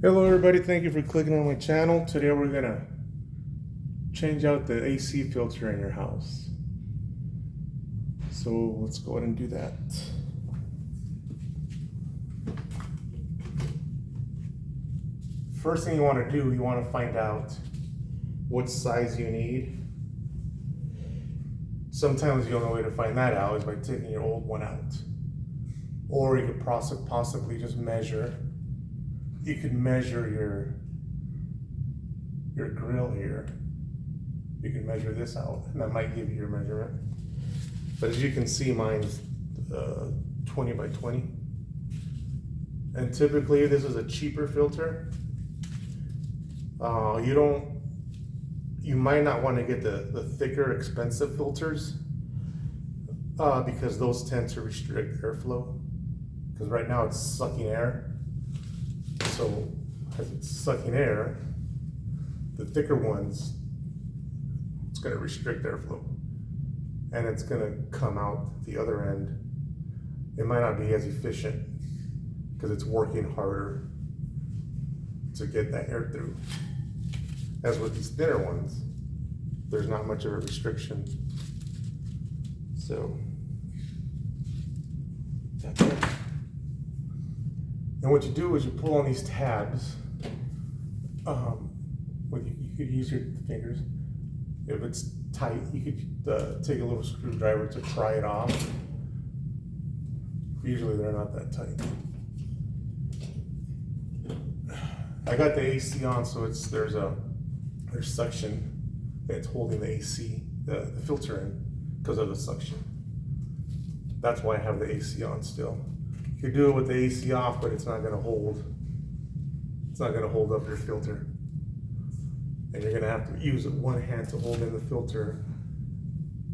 Hello everybody, thank you for clicking on my channel. Today we're gonna change out the AC filter in your house. So let's go ahead and do that. First thing you want to do, you want to find out what size you need. Sometimes the only way to find that out is by taking your old one out. Or you could possibly just measure. You could measure your grill here. You can measure this out, and that might give you your measurement. But as you can see, mine's 20 by 20. And typically this is a cheaper filter. You might not want to get the thicker, expensive filters because those tend to restrict airflow. Because right now it's sucking air. So as it's sucking air, the thicker ones, it's going to restrict airflow, and it's going to come out the other end. It might not be as efficient because it's working harder to get that air through. As with these thinner ones, there's not much of a restriction. So that's it. And what you do is you pull on these tabs. You could use your fingers. If it's tight, you could take a little screwdriver to pry it off. Usually they're not that tight. I got the AC on, so there's suction that's holding the AC, the filter in, because of the suction. That's why I have the AC on still. You could do it with the AC off, but it's not going to hold. It's not going to hold up your filter, and you're going to have to use one hand to hold in the filter,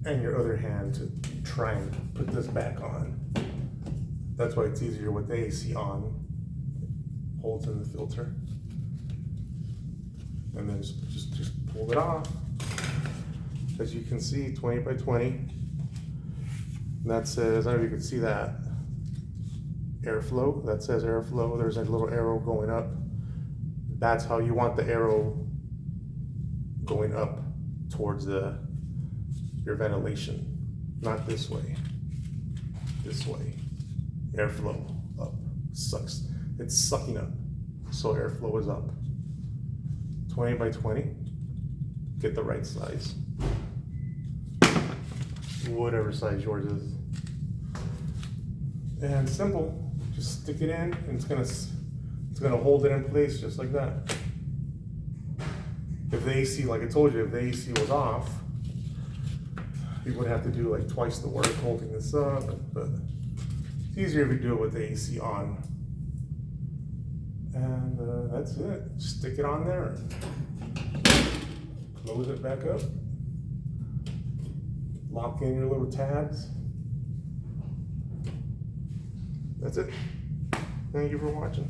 and your other hand to try and put this back on. That's why it's easier with the AC on. Holds in the filter, and then just pull it off. As you can see, 20 by 20. And that says, I don't know if you can see that. Airflow, that says airflow. There's a little arrow going up. That's how you want the arrow going up towards your ventilation, not this way. This way, airflow up. Sucks. It's sucking up, so airflow is up. 20 by 20. Get the right size, whatever size yours is. And simple. Just stick it in, and it's gonna hold it in place just like that. If the AC, like I told you, if the AC was off, you would have to do like twice the work holding this up. But it's easier if you do it with the AC on. And that's it. Stick it on there. Close it back up. Lock in your little tabs. That's it. Thank you for watching.